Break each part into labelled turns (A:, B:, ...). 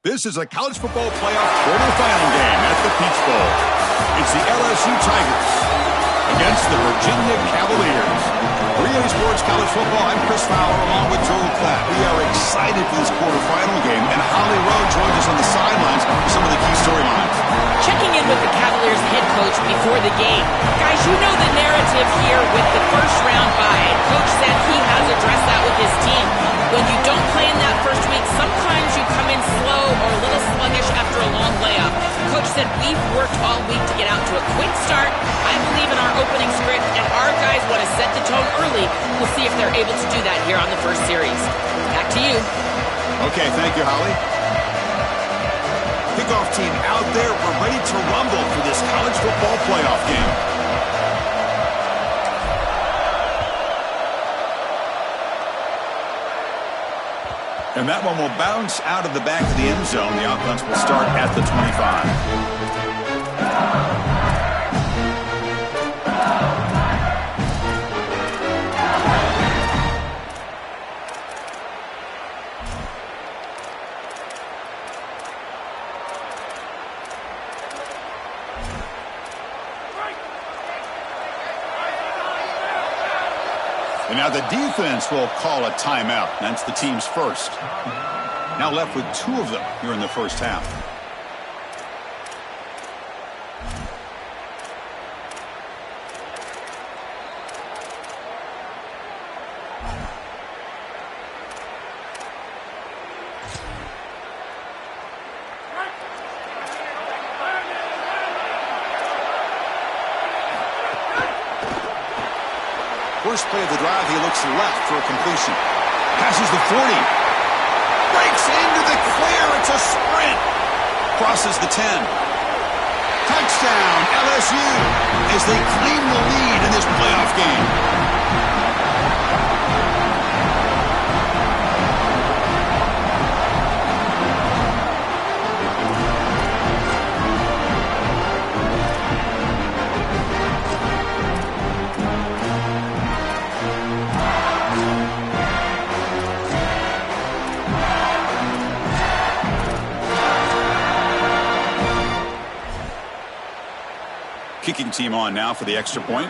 A: This is a college football playoff quarterfinal game at the Peach Bowl. It's the LSU Tigers against the Virginia Cavaliers. For EA Sports College Football, I'm Chris Fowler along with Joel Klatt. We are excited for this quarterfinal game, and Holly Rowe joins us on the sidelines for some of the key storylines.
B: Checking in with the Cavaliers head coach before the game. Guys, you know the narrative here with the first round bye. Coach said he has addressed that with his team. When you don't play in that first week, sometimes you come in slow or a little sluggish after a long layoff. Coach said we've worked all week to get out to a quick start. I believe in our opening script, and our guys want to set the tone early. We'll see if they're able to do that here on the first series. Back to you.
A: Okay, thank you, Holly. Kickoff team out there. We're ready to rumble for this college football playoff game. And that one will bounce out of the back of the end zone. The offense will start at the 25. And now the defense will call a timeout. That's the team's first. Now left with two of them here in the first half. First play of the drive, he looks left for a completion. Passes the 40. Breaks into the clear. It's a sprint. Crosses the 10. Touchdown, LSU, as they claim the lead in this playoff game. Kicking team on now for the extra point.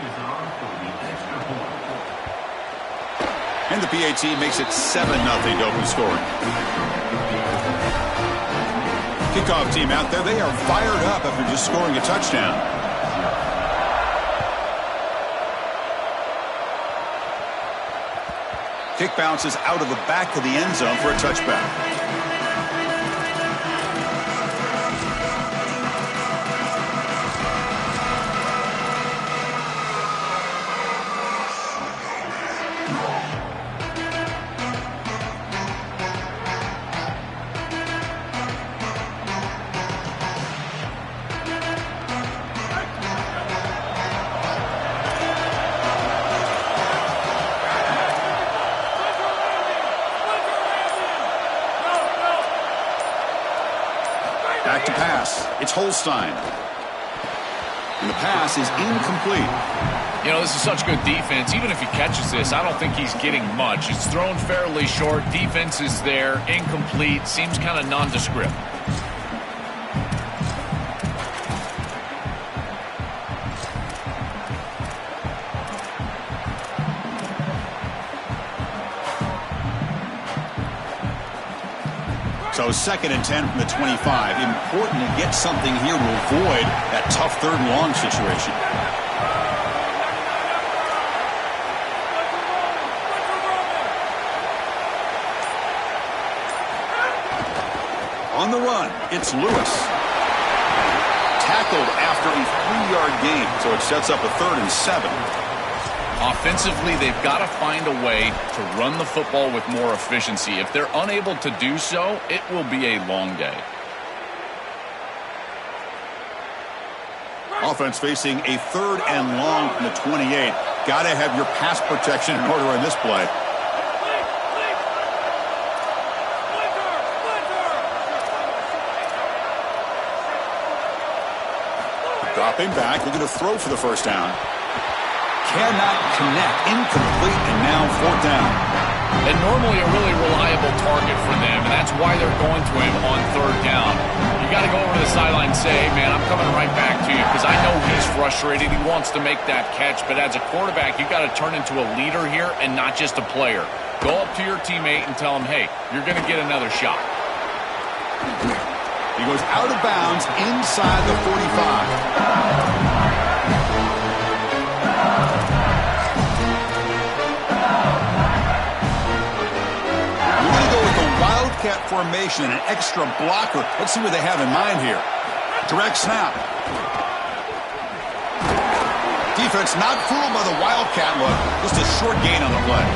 A: And the PAT makes it 7-0 to open scoring. Kickoff team out there. They are fired up after just scoring a touchdown. Kick bounces out of the back of the end zone for a touchback. Back to pass. It's Holstein. And the pass is incomplete.
C: You know, this is such good defense. Even if he catches this, I don't think he's getting much. It's thrown fairly short. Defense is there. Incomplete. Seems kind of nondescript.
A: So 2nd and 10 from the 25. Important to get something here to avoid that tough 3rd and long situation. On the run, it's Lewis. Tackled after a 3-yard gain, so it sets up a 3rd and 7.
C: Offensively, they've got to find a way to run the football with more efficiency. If they're unable to do so, it will be a long day.
A: Offense facing a 3rd and long from the 28. Got to have your pass protection in order in this play. Dropping back, looking to throw for the first down. Cannot connect. Incomplete, and now 4th down.
C: and normally a really reliable target for them, and that's why they're going to him on third down. You got to go over to the sideline and say, hey, man, I'm coming right back to you because I know he's frustrated. He wants to make that catch, but as a quarterback, you got to turn into a leader here and not just a player. Go up to your teammate and tell him, hey, you're going to get another shot.
A: He goes out of bounds inside the 45. Wildcat formation, an extra blocker. Let's see what they have in mind here. Direct snap. Defense not fooled by the Wildcat look. Just a short gain on the play.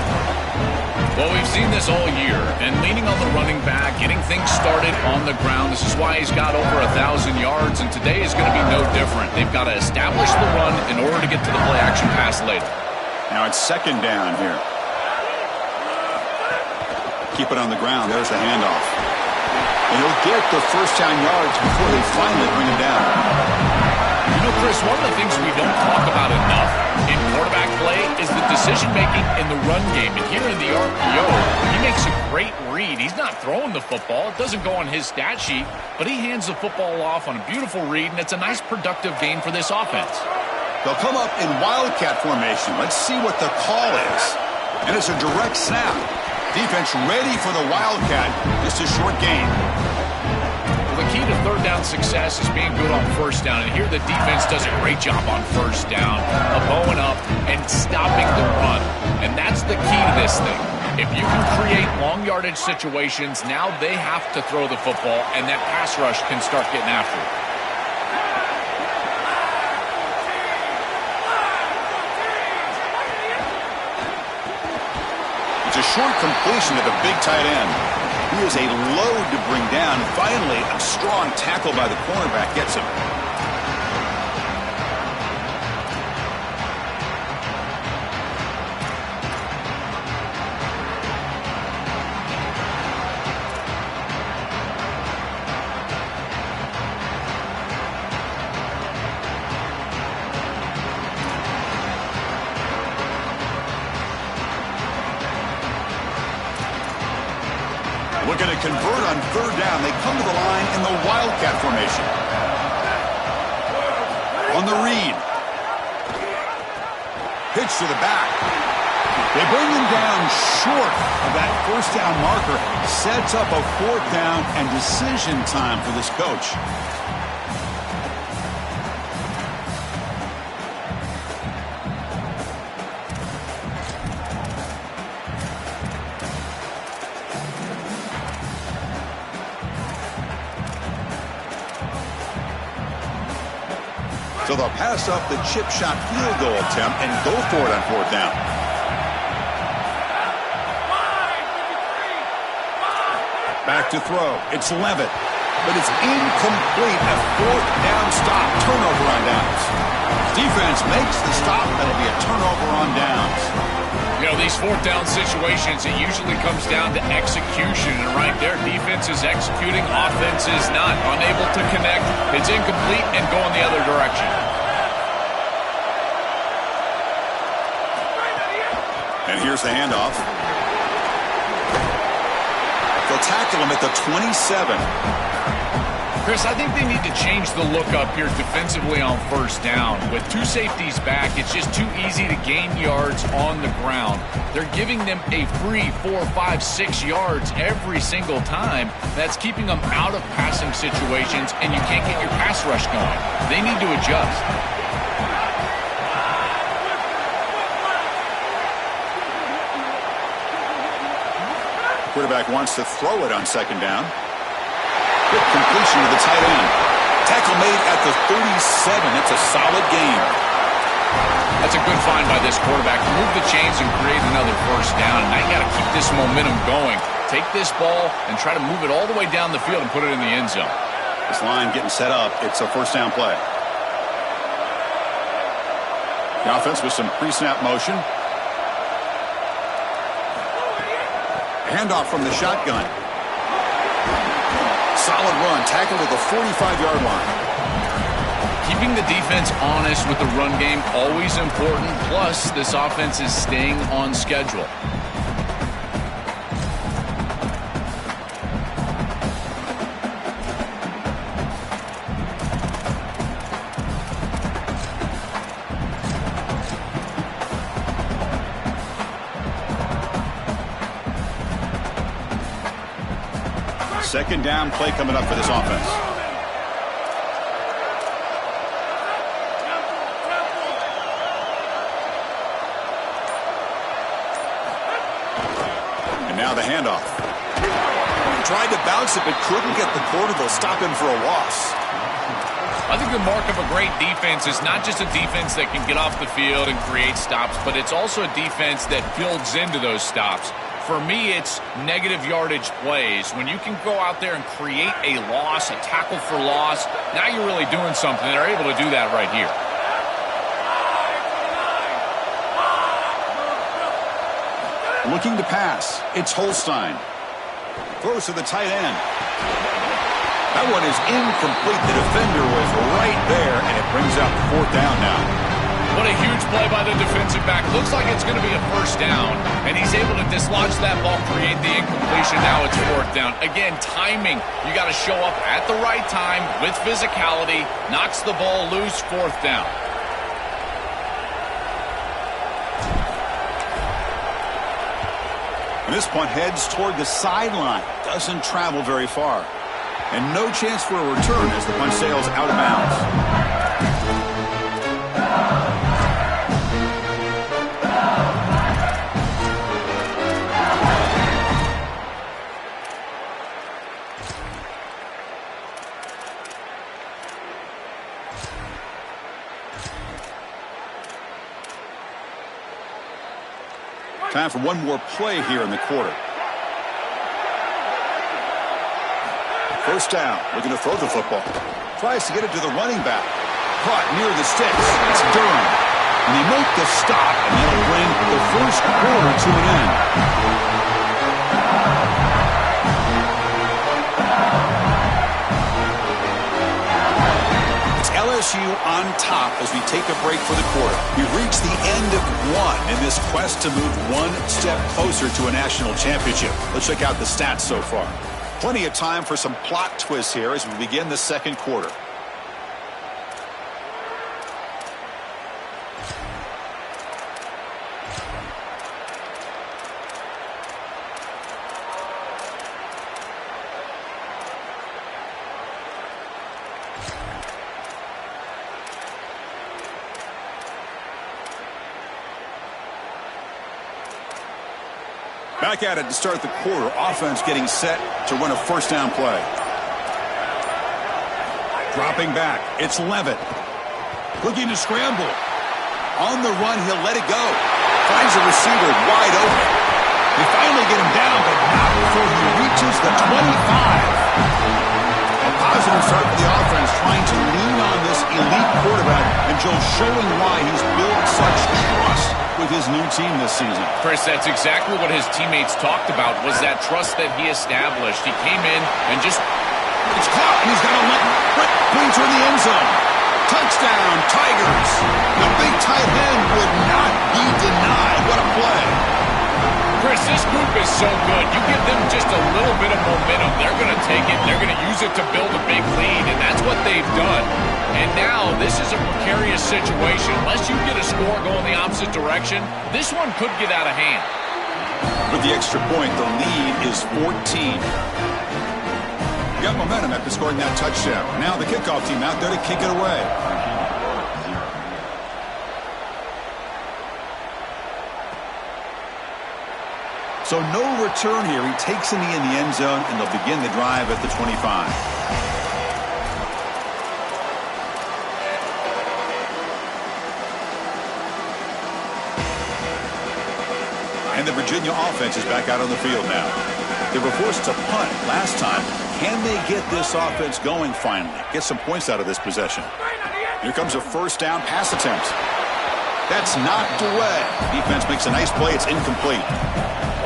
C: Well, we've seen this all year, and leaning on the running back, getting things started on the ground. This is why he's got over 1,000 yards, and today is going to be no different. They've got to establish the run in order to get to the play-action pass later.
A: Now it's second down here. Keep it on the ground. There's the handoff. And he'll get the first down yards before they finally bring him down.
C: You know, Chris, one of the things we don't talk about enough in quarterback play is the decision-making in the run game. And here in the RPO, he makes a great read. He's not throwing the football. It doesn't go on his stat sheet, but he hands the football off on a beautiful read, and it's a nice, productive game for this offense.
A: They'll come up in Wildcat formation. Let's see what the call is. And it's a direct snap. Defense ready for the Wildcat. Just a short gain.
C: Well, the key to third down success is being good on first down. And here the defense does a great job on first down, bowing up and stopping the run. And that's the key to this thing. If you can create long yardage situations, now they have to throw the football, and that pass rush can start getting after it.
A: It's a short completion to the big tight end. He is a load to bring down. And finally, a strong tackle by the cornerback gets him. Looking to convert on third down. They come to the line in the Wildcat formation. On the read. Pitch to the back. They bring him down short of that first down marker. Sets up a fourth down and decision time for this coach. So they'll pass up the chip shot field goal attempt and go for it on fourth down. Back to throw. It's Levitt. But it's incomplete. A fourth down stop. Turnover on downs. Defense makes the stop. That'll be a turnover on downs.
C: You know, these fourth down situations, it usually comes down to execution. And right there, defense is executing, offense is not. Unable to connect. It's incomplete and going the other direction.
A: And here's the handoff. They'll tackle him at the 27.
C: Chris, I think they need to change the look up here defensively on first down. With two safeties back, it's just too easy to gain yards on the ground. They're giving them a free 4, 5, 6 yards every single time. That's keeping them out of passing situations, and you can't get your pass rush going. They need to adjust.
A: Quarterback wants to throw it on second down. Good completion to the tight end. Tackle made at the 37. It's a solid gain.
C: That's a good find by this quarterback to move the chains and create another first down. Now you got to keep this momentum going. Take this ball and try to move it all the way down the field and put it in the end zone.
A: This line getting set up. It's a first down play. The offense with some pre-snap motion. Handoff from the shotgun. Solid run. Tackle to the 45-yard line.
C: Keeping the defense honest with the run game, always important. Plus, this offense is staying on schedule.
A: Second down play coming up for this offense. And now the handoff. Tried to bounce it, but couldn't get the corner. They'll stop him for a loss.
C: I think the mark of a great defense is not just a defense that can get off the field and create stops, but it's also a defense that builds into those stops. For me, it's negative yardage plays. When you can go out there and create a loss, a tackle for loss, now you're really doing something. They're able to do that right here.
A: Looking to pass. It's Holstein. Throws to the tight end. That one is incomplete. The defender was right there, and it brings out fourth down now.
C: What a huge play by the defensive back. Looks like it's going to be a first down, and he's able to dislodge that ball, create the incompletion. Now it's fourth down. Again, timing. You got to show up at the right time with physicality. Knocks the ball loose, fourth down.
A: And this punt heads toward the sideline. Doesn't travel very far. And no chance for a return as the punt sails out of bounds. Time for one more play here in the quarter. First down, looking to throw the football. Tries to get it to the running back. Caught near the sticks. It's Durham. And they make the stop, and that'll bring the first quarter to an end. It's LSU on top as we take a break for the quarter. We've reached the end of one in this quest to move one step closer to a national championship. Let's check out the stats so far. Plenty of time for some plot twists here as we begin the second quarter. Back at it to start the quarter. Offense getting set to run a first down play. Dropping back. It's Levitt. Looking to scramble. On the run, he'll let it go. Finds a receiver wide open. They finally get him down, but not before he reaches the 25. A positive start for the offense, trying to lean on this elite quarterback, and Joe showing why he's built such trust with his new team this season.
C: Chris, that's exactly what his teammates talked about, was that trust that he established. He came in and just...
A: It's caught, and he's got to let Britt pointer in the end zone. Touchdown, Tigers. The big tight end would not be denied. What a play.
C: Chris, this group is so good. You give them just a little bit of momentum, they're going to take it, they're going to use it to build a big lead, and that's what they've done. And now, this is a precarious situation. Unless you get a score going the opposite direction, this one could get out of hand.
A: With the extra point, the lead is 14. Got momentum after scoring that touchdown. Now the kickoff team out there to kick it away. So no return here. He takes a knee in the end zone, and they'll begin the drive at the 25. And the Virginia offense is back out on the field now. They were forced to punt last time. Can they get this offense going finally? Get some points out of this possession. Here comes a first down pass attempt. That's knocked away. Defense makes a nice play. It's incomplete.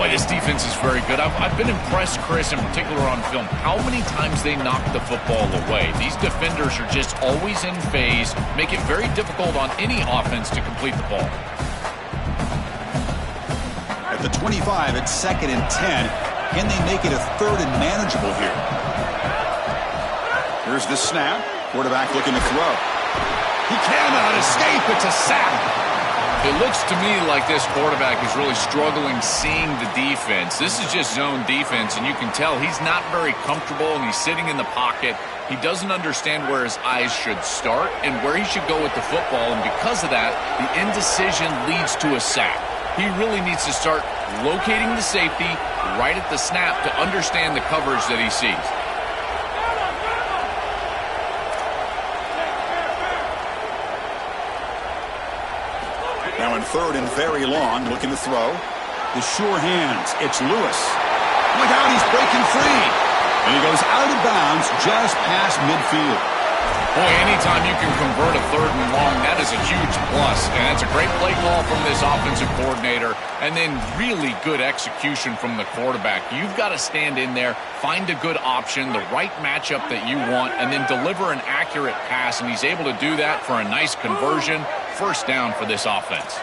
C: Boy, this defense is very good. I've been impressed, Chris, in particular on film, how many times they knock the football away. These defenders are just always in phase, make it very difficult on any offense to complete the ball.
A: At the 25, it's 2nd and 10. Can they make it a 3rd and manageable here? Here's the snap. Quarterback looking to throw. He cannot escape. It's a sack.
C: It looks to me like this quarterback is really struggling seeing the defense. This is just zone defense, and you can tell he's not very comfortable, and he's sitting in the pocket. He doesn't understand where his eyes should start and where he should go with the football, and because of that, the indecision leads to a sack. He really needs to start locating the safety right at the snap to understand the coverage that he sees.
A: Now in third and very long, looking to throw. The sure hands. It's Lewis. Look out, he's breaking free. And he goes out of bounds just past midfield.
C: Boy, anytime you can convert a third and long, that is a huge plus. And it's a great play call from this offensive coordinator. And then really good execution from the quarterback. You've got to stand in there, find a good option, the right matchup that you want, and then deliver an accurate pass. And he's able to do that for a nice conversion. First down for this offense.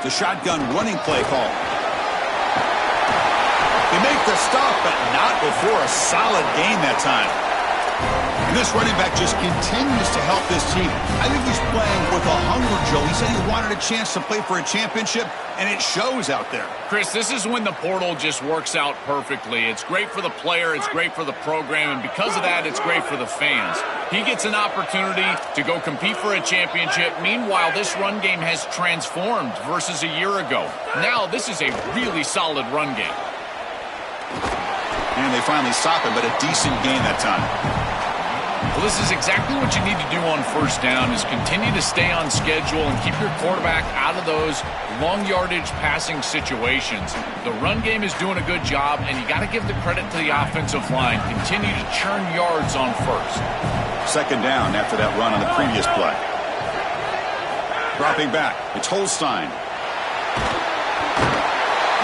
A: The shotgun running play call. They make the stop, but not before a solid gain that time. And this running back just continues to help this team. I think he's playing with a hunger, Joe. He said he wanted a chance to play for a championship, and it shows out there.
C: Chris, this is when the portal just works out perfectly. It's great for the player, it's great for the program, and because of that, it's great for the fans. He gets an opportunity to go compete for a championship. Meanwhile, this run game has transformed versus a year ago. Now, this is a really solid run game.
A: And they finally stop him, but a decent gain that time.
C: Well, this is exactly what you need to do on first down is continue to stay on schedule and keep your quarterback out of those long yardage passing situations. The run game is doing a good job, and you got to give the credit to the offensive line. Continue to churn yards on first.
A: Second down after that run on the previous play. Dropping back, it's Holstein.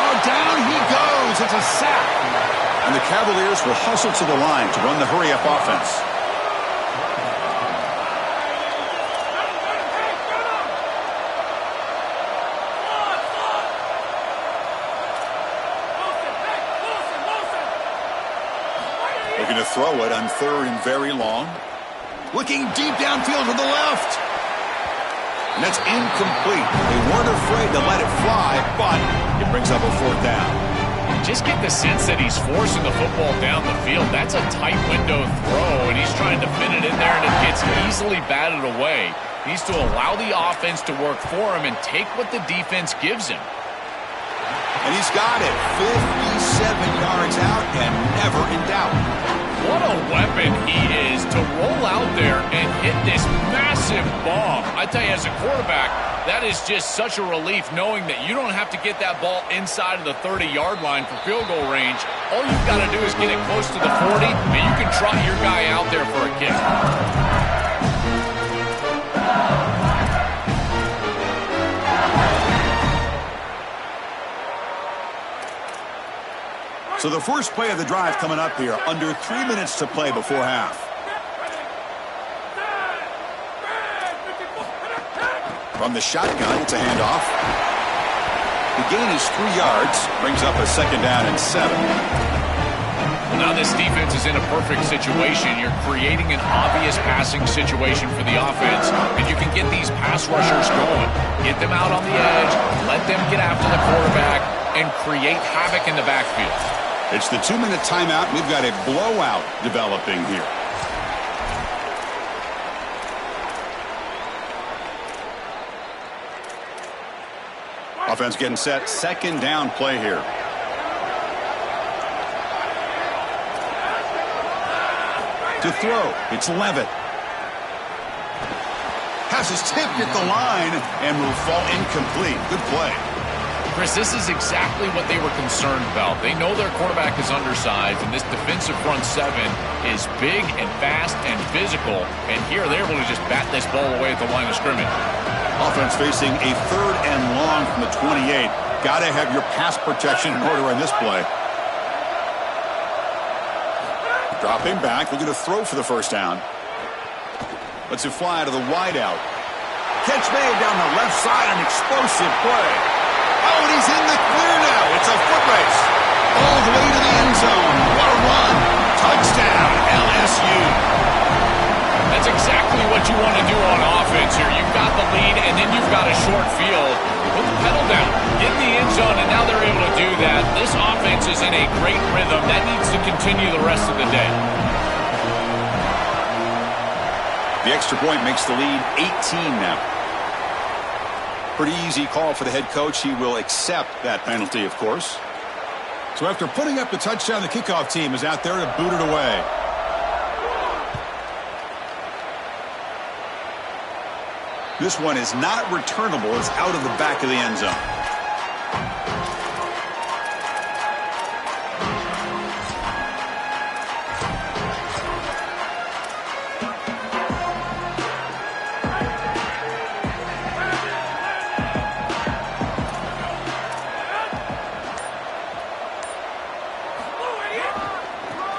A: Oh, down he goes. It's a sack. And the Cavaliers will hustle to the line to run the hurry-up offense. Looking to throw it on third and very long. Looking deep downfield to the left. And that's incomplete. They weren't afraid to let it fly, but it brings up a fourth down.
C: Just get the sense that he's forcing the football down the field. That's a tight window throw, and he's trying to fit it in there, and it gets easily batted away. He needs to allow the offense to work for him and take what the defense gives him.
A: And he's got it. 57 yards out and never in doubt.
C: What a weapon he is to roll out there and hit this massive bomb. I tell you, as a quarterback, that is just such a relief knowing that you don't have to get that ball inside of the 30-yard line for field goal range. All you've got to do is get it close to the 40, and you can trot your guy out there for a kick.
A: So the first play of the drive coming up here, under 3 minutes to play before half. From the shotgun, it's a handoff. The gain is 3 yards, brings up a second down and 7.
C: Well, now this defense is in a perfect situation. You're creating an obvious passing situation for the offense, and you can get these pass rushers going. Get them out on the edge, let them get after the quarterback, and create havoc in the backfield.
A: It's the 2-minute timeout. We've got a blowout developing here. Offense getting set. Second down play here. To throw, it's Levitt. Has his tip at the line and will fall incomplete. Good play.
C: Chris, this is exactly what they were concerned about. They know their quarterback is undersized, and this defensive front seven is big and fast and physical. And here they're able to just bat this ball away at the line of scrimmage.
A: Offense facing a third and long from the 28. Got to have your pass protection in order on this play. Dropping back, looking to throw for the first down. Lets it fly to the wideout. Catch made down the left side, an explosive play. Oh, and he's in the clear now. It's a foot race. All the way to the end zone. What a run. Touchdown, LSU.
C: That's That's exactly what you want to do on offense here. You've got the lead, and then you've got a short field. Put the pedal down, get in the end zone, and now they're able to do that. This offense is in a great rhythm. That needs to continue the rest of the day.
A: The extra point makes the lead 18 now. Pretty easy call for the head coach. He will accept that penalty, of course. So after putting up the touchdown, the kickoff team is out there to boot it away. This one is not returnable. It's out of the back of the end zone.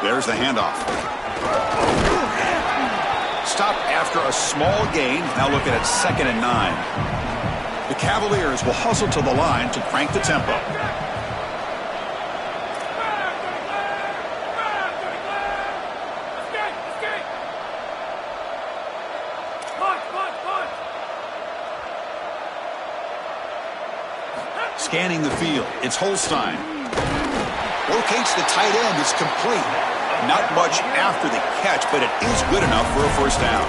A: There's the handoff. Stopped after a small gain. Now looking at 2nd and 9. The Cavaliers will hustle to the line to crank the tempo. Scanning the field. It's Holstein. Locates the tight end. It's complete. Not much after the catch, but it is good enough for a first down.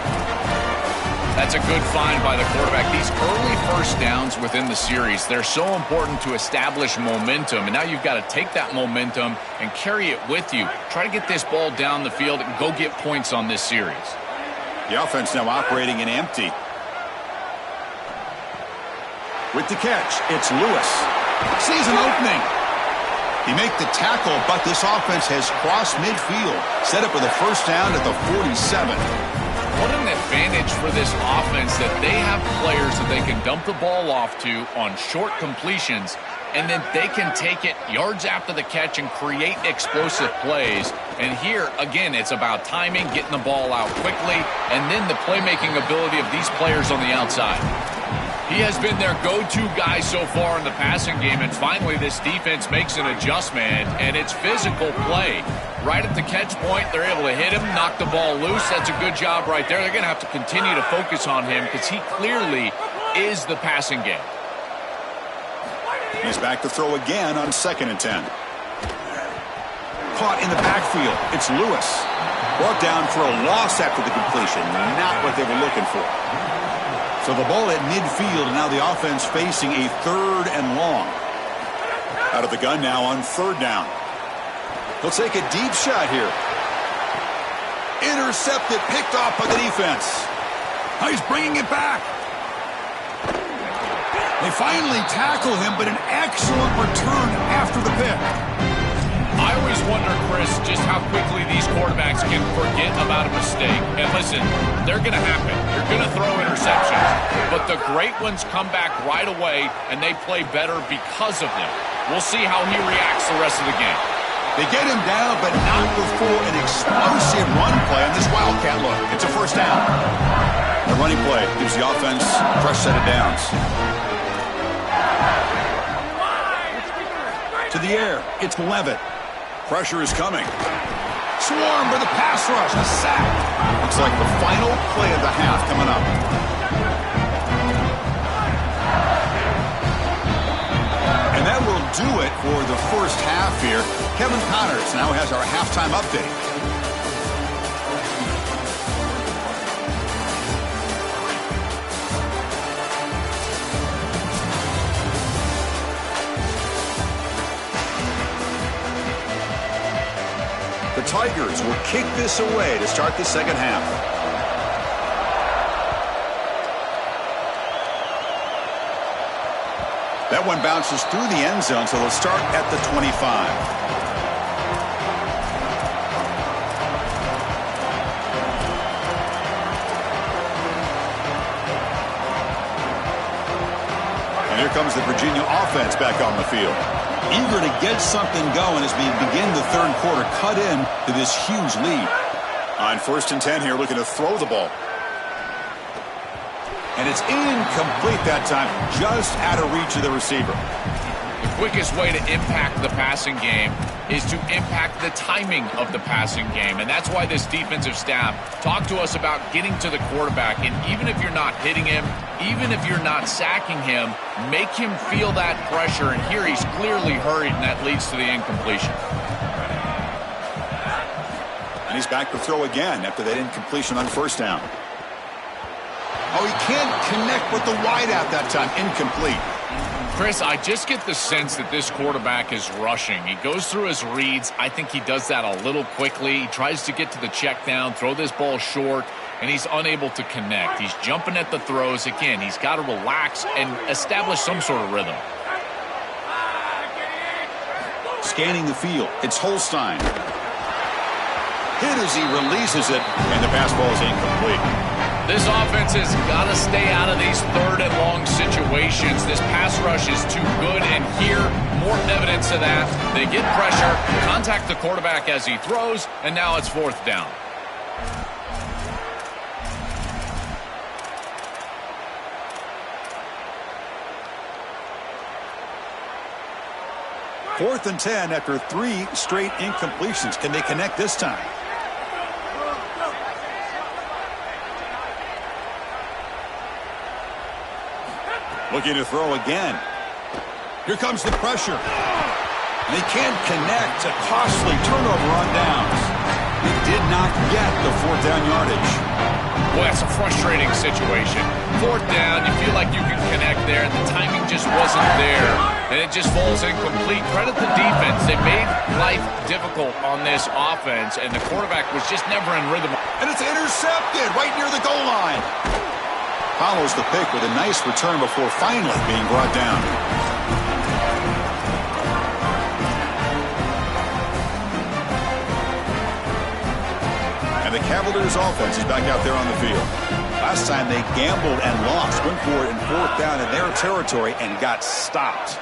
C: That's a good find by the quarterback. These early first downs within the series, they're so important to establish momentum. And now you've got to take that momentum and carry it with you. Try to get this ball down the field and go get points on this series.
A: The offense now operating in empty. With the catch, it's Lewis. Sees an opening. He make the tackle, but this offense has crossed midfield. Set up with a first down at the 47.
C: What an advantage for this offense that they have players that they can dump the ball off to on short completions, and then they can take it yards after the catch and create explosive plays. And here, again, it's about timing, getting the ball out quickly, and then the playmaking ability of these players on the outside. He has been their go-to guy so far in the passing game, and finally this defense makes an adjustment, and it's physical play. Right at the catch point, they're able to hit him, knock the ball loose. That's a good job right there. They're going to have to continue to focus on him because he clearly is the passing game.
A: He's back to throw again on 2nd and 10. Caught in the backfield. It's Lewis. Brought down for a loss after the completion. Not what they were looking for. So the ball at midfield, and now the offense facing a 3rd and long. Out of the gun now on 3rd down. He'll take a deep shot here. Intercepted, picked off by the defense. Now he's bringing it back. They finally tackle him, but an excellent return after the pick.
C: I always wonder, Chris, just how quickly these quarterbacks can forget about a mistake. And listen, they're going to happen. You're going to throw interceptions. But the great ones come back right away, and they play better because of them. We'll see how he reacts the rest of the game.
A: They get him down, but not before an explosive run play on this Wildcat look. It's a first down. The running play gives the offense a fresh set of downs. To the air, it's Levitt. Pressure is coming. Swarmed by the pass rush, a sack. Looks like the final play of the half coming up. And that will do it for the first half here. Kevin Connors now has our halftime update. The Tigers will kick this away to start the second half. That one bounces through the end zone, so they'll start at the 25. And here comes the Virginia offense back on the field. Eager to get something going as we begin the third quarter, cut in to this huge lead. On 1st and 10 here, looking to throw the ball. And it's incomplete that time, just out of reach of the receiver.
C: The quickest way to impact the passing game is to impact the timing of the passing game. And that's why this defensive staff talked to us about getting to the quarterback. And even if you're not hitting him, even if you're not sacking him, make him feel that pressure. And here he's clearly hurried, and that leads to the incompletion.
A: And he's back to throw again after that incompletion on first down. Oh, he can't connect with the wideout that time. Incomplete.
C: Chris, I just get the sense that this quarterback is rushing. He goes through his reads. I think he does that a little quickly. He tries to get to the check down, throw this ball short, and he's unable to connect. He's jumping at the throws. Again, he's got to relax and establish some sort of rhythm.
A: Scanning the field. It's Holstein. Hit as he releases it, and the pass ball is incomplete.
C: This offense has got to stay out of these third and long situations. This pass rush is too good, and here, more evidence of that. They get pressure, contact the quarterback as he throws, and now it's fourth down.
A: Fourth and 10 after 3 straight incompletions. Can they connect this time? Looking to throw again. Here comes the pressure. And they can't connect. A costly turnover on downs. He did not get the fourth down yardage.
C: Well, that's a frustrating situation. Fourth down, you feel like you can connect there, and the timing just wasn't there. And it just falls incomplete. Credit the defense. They made life difficult on this offense, and the quarterback was just never in rhythm.
A: And it's intercepted right near the goal line. Follows the pick with a nice return before finally being brought down. And the Cavaliers offense is back out there on the field. Last time they gambled and lost, went for it in fourth down in their territory and got stopped.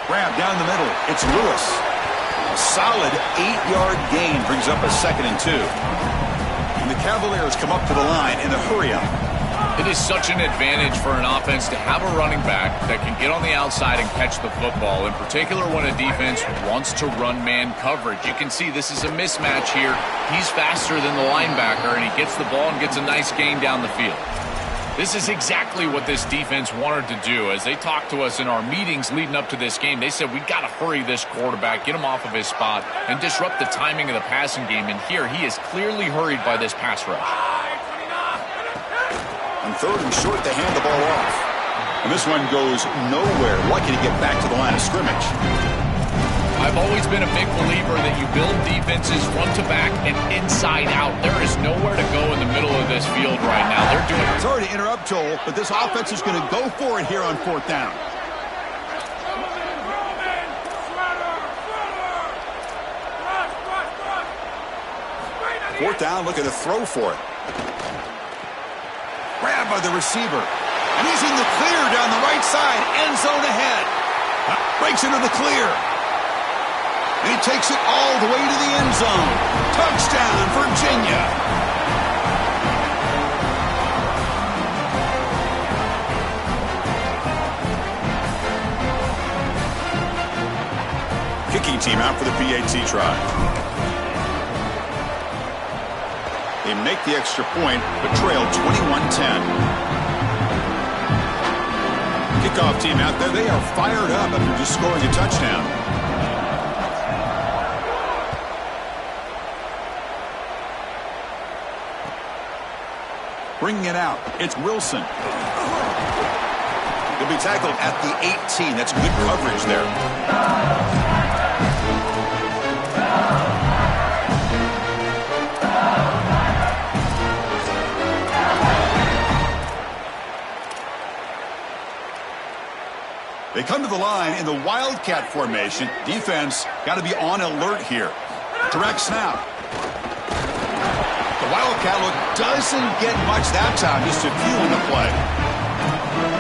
A: Grab down the middle. It's Lewis. A solid 8-yard gain brings up a 2nd and 2. And the Cavaliers come up to the line in a hurry-up.
C: It is such an advantage for an offense to have a running back that can get on the outside and catch the football, in particular when a defense wants to run man coverage. You can see this is a mismatch here. He's faster than the linebacker, and he gets the ball and gets a nice gain down the field. This is exactly what this defense wanted to do. As they talked to us in our meetings leading up to this game, they said, we got to hurry this quarterback, get him off of his spot, and disrupt the timing of the passing game. And here, he is clearly hurried by this pass rush.
A: On third and short, they hand the ball off. And this one goes nowhere. Lucky to get back to the line of scrimmage.
C: I've always been a big believer that you build defenses front to back and inside out. There is nowhere to go in the middle of this field right now. They're doing it.
A: Sorry to interrupt, Joel, but this offense is going to go for it here on fourth down. Fourth down, looking to throw for it. Grabbed by the receiver. And he's in the clear down the right side. End zone ahead. Breaks into the clear. And he takes it all the way to the end zone. Touchdown, Virginia. Kicking team out for the PAT try. They make the extra point, but trail 21-10. Kickoff team out there, they are fired up after just scoring a touchdown. Bringing it out, it's Wilson. He'll be tackled at the 18. That's good coverage there. They come to the line in the Wildcat formation. Defense got to be on alert here. Direct snap. The Wildcat look doesn't get much that time, just a few in the play.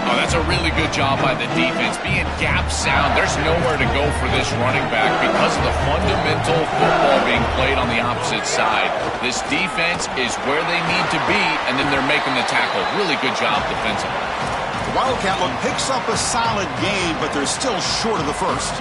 C: Oh, that's a really good job by the defense. Being gap sound, there's nowhere to go for this running back because of the fundamental football being played on the opposite side. This defense is where they need to be, and then they're making the tackle. Really good job defensively.
A: Wildcat picks up a solid gain, but they're still short of the first.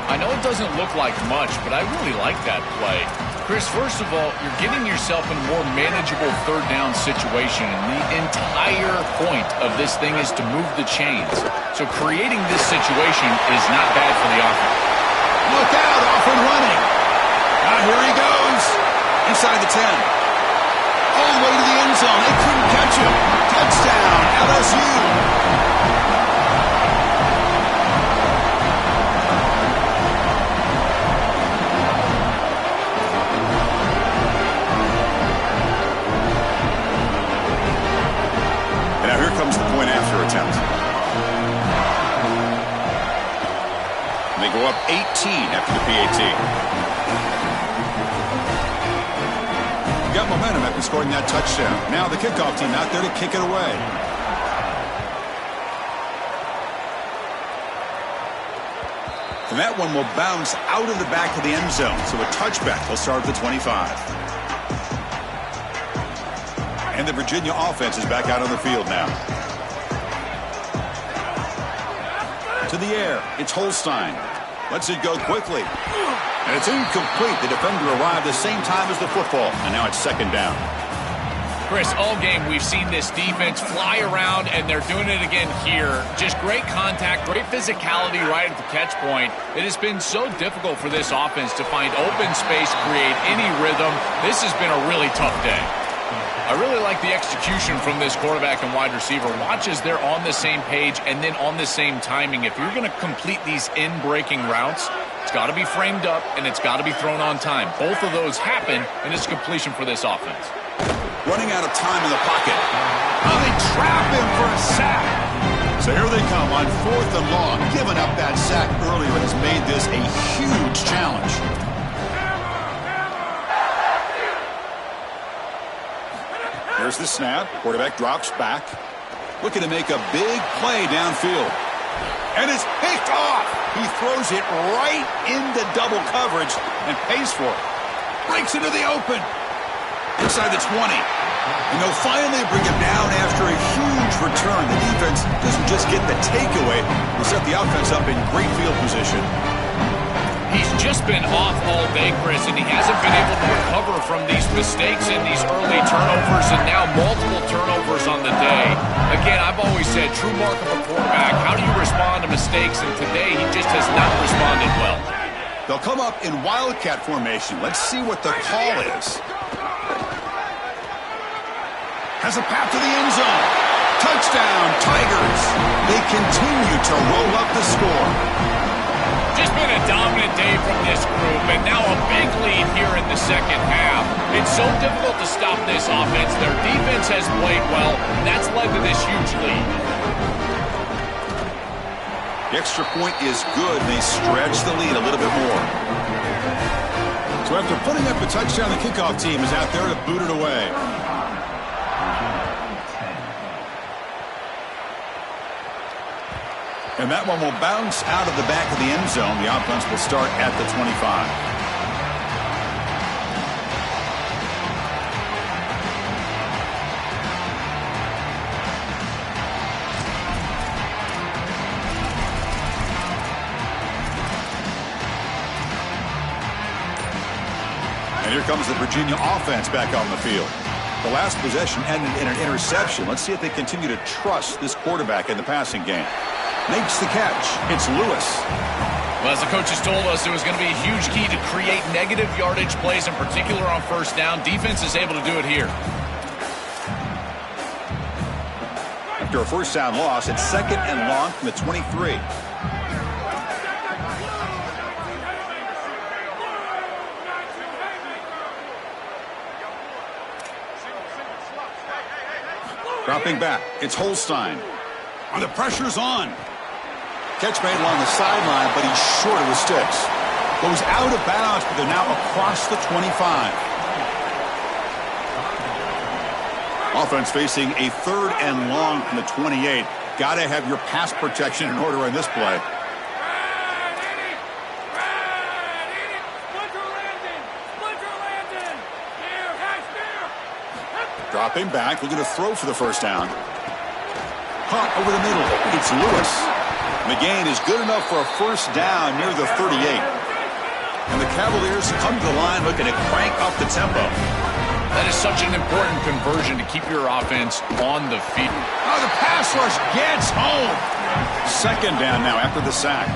C: I know it doesn't look like much, but I really like that play. Chris, first of all, you're getting yourself in a more manageable third down situation, and the entire point of this thing is to move the chains. So creating this situation is not bad for the offense.
A: Look out, off and running. Here he goes. Inside the 10. All the way to the end zone. They couldn't catch him. Touchdown, LSU. And now here comes the point after attempt. And they go up 18 after the PAT. Got momentum after scoring that touchdown. Now the kickoff team out there to kick it away. And that one will bounce out of the back of the end zone. So a touchback will start at the 25. And the Virginia offense is back out on the field now. To the air. It's Holstein. Lets it go quickly. And it's incomplete. The defender arrived the same time as the football. And now it's second down.
C: Chris, all game we've seen this defense fly around, and they're doing it again here. Just great contact, great physicality right at the catch point. It has been so difficult for this offense to find open space, create any rhythm. This has been a really tough day. I really like the execution from this quarterback and wide receiver. Watch as they're on the same page and then on the same timing. If you're going to complete these in-breaking routes, it's got to be framed up and it's got to be thrown on time. Both of those happen, and it's completion for this offense.
A: Running out of time in the pocket. Oh, they trap him for a sack. So here they come on 4th and long. Giving up that sack earlier has made this a huge challenge. Here's the snap. Quarterback drops back. Looking to make a big play downfield. And it's picked off. He throws it right into double coverage and pays for it. Breaks into the open. Inside the 20. And they'll finally bring him down after a huge return. The defense doesn't just get the takeaway. They set the offense up in great field position.
C: He's just been off all day, Chris, and he hasn't been able to recover from these mistakes and these early turnovers, and now multiple turnovers on the day. Again, I've always said, true mark of a quarterback, how do you respond to mistakes? And today, he just has not responded well.
A: They'll come up in Wildcat formation. Let's see what the call is. Has a path to the end zone. Touchdown, Tigers. They continue to roll up the score.
C: Just been a dominant day from this group, and now a big lead here in the second half. It's so difficult to stop this offense. Their defense has played well, and that's led to this huge lead.
A: The extra point is good, and they stretch the lead a little bit more. So after putting up a touchdown, the kickoff team is out there to boot it away. And that one will bounce out of the back of the end zone. The offense will start at the 25. And here comes the Virginia offense back on the field. The last possession ended in an interception. Let's see if they continue to trust this quarterback in the passing game. Makes the catch. It's Lewis.
C: Well, as the coaches told us, it was going to be a huge key to create negative yardage plays, in particular on first down. Defense is able to do it here.
A: After a first down loss, it's 2nd and long from the 23. Dropping back, it's Holstein. And the pressure's on. Catch made along the sideline, but he's short of the sticks. Goes out of bounds, but they're now across the 25. Offense facing a 3rd and long from the 28. Got to have your pass protection in order on this play. Dropping back, looking to throw for the first down. Caught over the middle. It's Lewis. McGain is good enough for a first down near the 38. And the Cavaliers come to the line looking to crank up the tempo.
C: That is such an important conversion to keep your offense on the field.
A: Oh, the pass rush gets home. Second down now after the sack.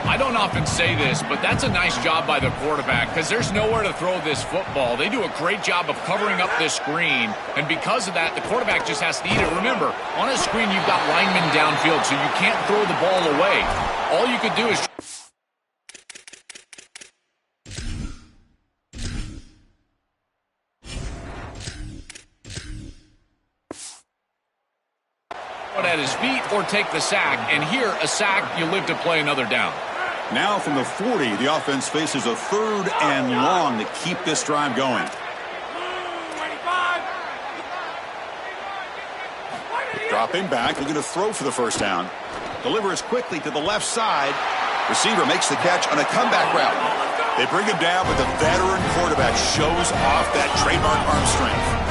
C: I don't often say this, but that's a nice job by the quarterback because there's nowhere to throw this football. They do a great job of covering up this screen, and because of that, the quarterback just has to eat it. Remember, on a screen, you've got linemen downfield, so you can't throw the ball away. All you could do is... at his feet or take the sack, and here, a sack, you live to play another down.
A: Now from the 40, the offense faces a third and long to keep this drive going. Dropping back, looking to throw for the first down. Delivers quickly to the left side. Receiver makes the catch on a comeback route. They bring him down, but the veteran quarterback shows off that trademark arm strength.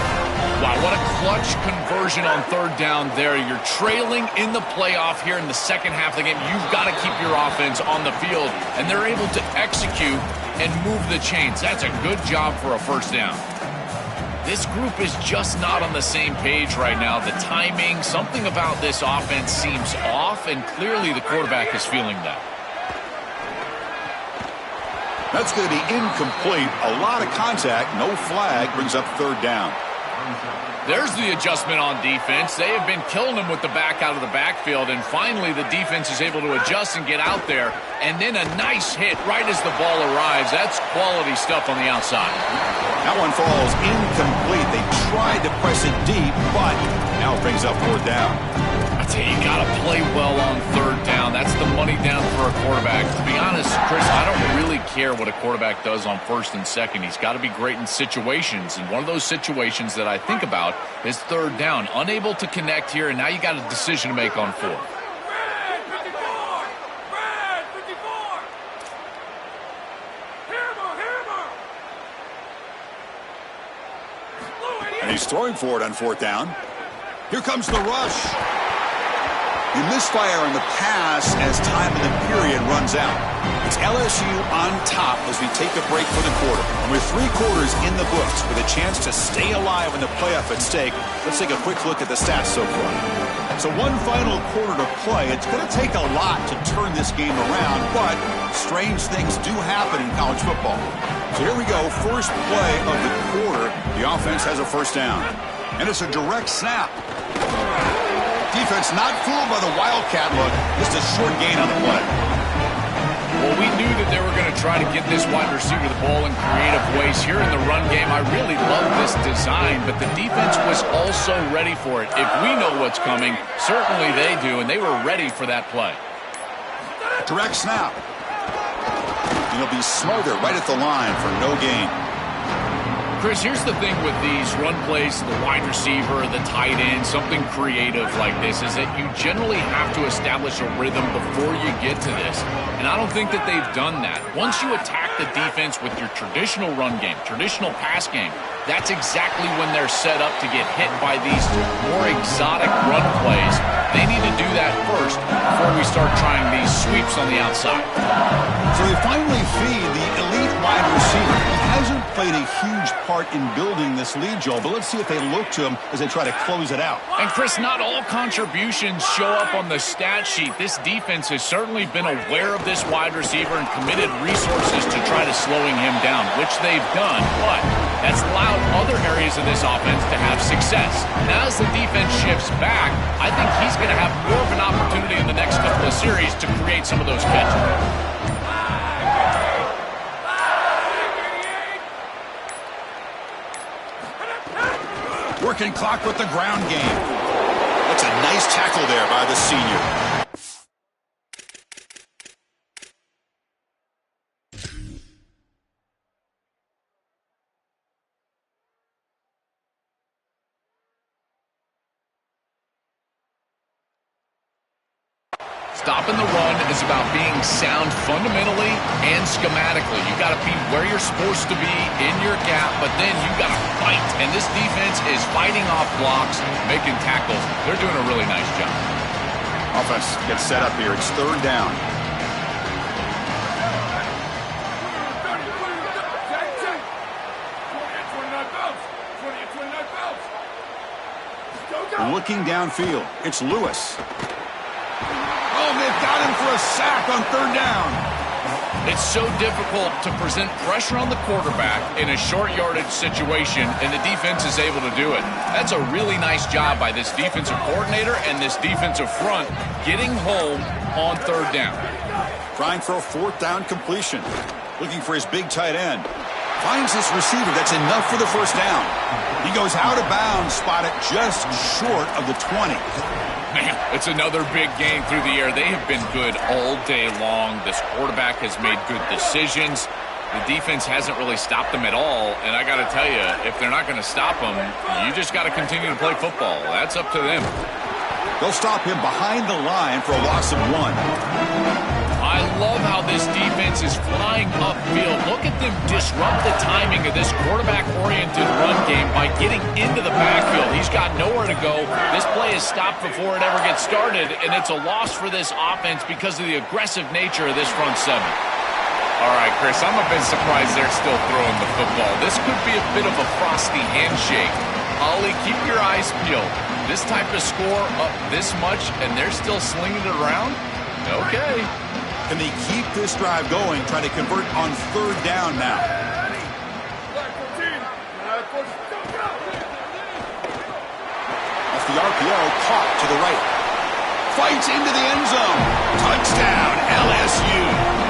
C: Wow, what a clutch conversion on third down there. You're trailing in the playoff here in the second half of the game. You've got to keep your offense on the field, and they're able to execute and move the chains. That's a good job for a first down. This group is just not on the same page right now. The timing, something about this offense seems off, and clearly the quarterback is feeling that.
A: That's going to be incomplete. A lot of contact, no flag, brings up third down.
C: There's the adjustment on defense. They have been killing them with the back out of the backfield, and finally the defense is able to adjust and get out there, and then a nice hit right as the ball arrives. That's quality stuff on the outside.
A: That one falls incomplete. They tried to press it deep, but now it brings up fourth down.
C: I tell you, you got to play well on third down. That's the money down for a quarterback. To be honest, Chris, I don't really care what a quarterback does on first and second. He's got to be great in situations, and one of those situations that I think about is third down. Unable to connect here, and now you got a decision to make on fourth.
A: And he's throwing for it on fourth down. Here comes the rush. You misfire on the pass as time in the period runs out. It's LSU on top as we take a break for the quarter. And with 3 quarters in the books with a chance to stay alive in the playoff at stake, let's take a quick look at the stats so far. So one final quarter to play. It's going to take a lot to turn this game around, but strange things do happen in college football. So here we go, first play of the quarter. The offense has a first down. And it's a direct snap. Defense not fooled by the Wildcat look. Just a short gain on the play.
C: Well, we knew that they were going to try to get this wide receiver the ball in creative ways. Here in the run game, I really love this design, but the defense was also ready for it. If we know what's coming, certainly they do, and they were ready for that play.
A: Direct snap. And he'll be smothered right at the line for no gain.
C: Chris, here's the thing with these run plays, the wide receiver, the tight end, something creative like this, is that you generally have to establish a rhythm before you get to this. And I don't think that they've done that. Once you attack the defense with your traditional run game, traditional pass game, that's exactly when they're set up to get hit by these more exotic run plays. They need to do that first before we start trying these sweeps on the outside.
A: So they finally feed the elite wide receiver. He hasn't played a huge part in building this lead, Joel, but let's see if they look to him as they try to close it out.
C: And Chris, not all contributions show up on the stat sheet. This defense has certainly been aware of this wide receiver and committed resources to try to slowing him down, which they've done, but that's allowed other areas of this offense to have success. Now as the defense shifts back, I think he's going to have more of an opportunity in the next couple of series to create some of those catches.
A: Working clock with the ground game. That's a nice tackle there by the senior.
C: Stopping the run is about being sound fundamentally and schematically. You got to be where you're supposed to be in your gap, but then you got to fight. And this defense is fighting off blocks, making tackles. They're doing a really nice job.
A: Offense gets set up here. It's third down. Looking downfield, it's Lewis. Oh, they've got him for a sack on third down.
C: It's so difficult to present pressure on the quarterback in a short yardage situation, and the defense is able to do it. That's a really nice job by this defensive coordinator and this defensive front getting home on third down.
A: Trying for a fourth down completion. Looking for his big tight end. Finds this receiver. That's enough for the first down. He goes out of bounds, spotted just short of the 20.
C: Man, it's another big gain through the air. They have been good all day long. This quarterback has made good decisions. The defense hasn't really stopped them at all. And I got to tell you, if they're not going to stop them, you just got to continue to play football. That's up to them.
A: They'll stop him behind the line for a loss of 1.
C: I love how this defense is flying upfield. Look at them disrupt the timing of this quarterback-oriented run game by getting into the backfield. He's got nowhere to go. This play is stopped before it ever gets started, and it's a loss for this offense because of the aggressive nature of this front seven.
D: All right, Chris, I'm a bit surprised they're still throwing the football. This could be a bit of a frosty handshake. Ollie, keep your eyes peeled. This type of score up this much, and they're still slinging it around? Okay.
A: Can they keep this drive going, trying to convert on third down now? Off the RPO, caught to the right. Fights into the end zone. Touchdown, LSU.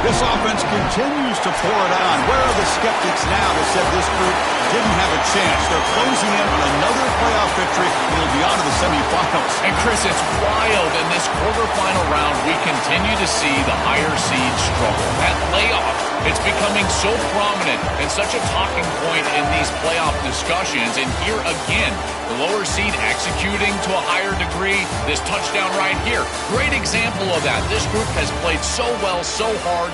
A: This offense continues to pour it on. Where are the skeptics now that said this group didn't have a chance? They're closing in on another playoff victory, and they'll be on to the semifinals.
C: And, Chris, it's wild. In this quarterfinal round, we continue to see the higher seed struggle. That playoff, it's becoming so prominent and such a talking point in these playoff discussions. And here again, the lower seed executing to a higher degree. This touchdown right here, great example of that. This group has played so well, so hard.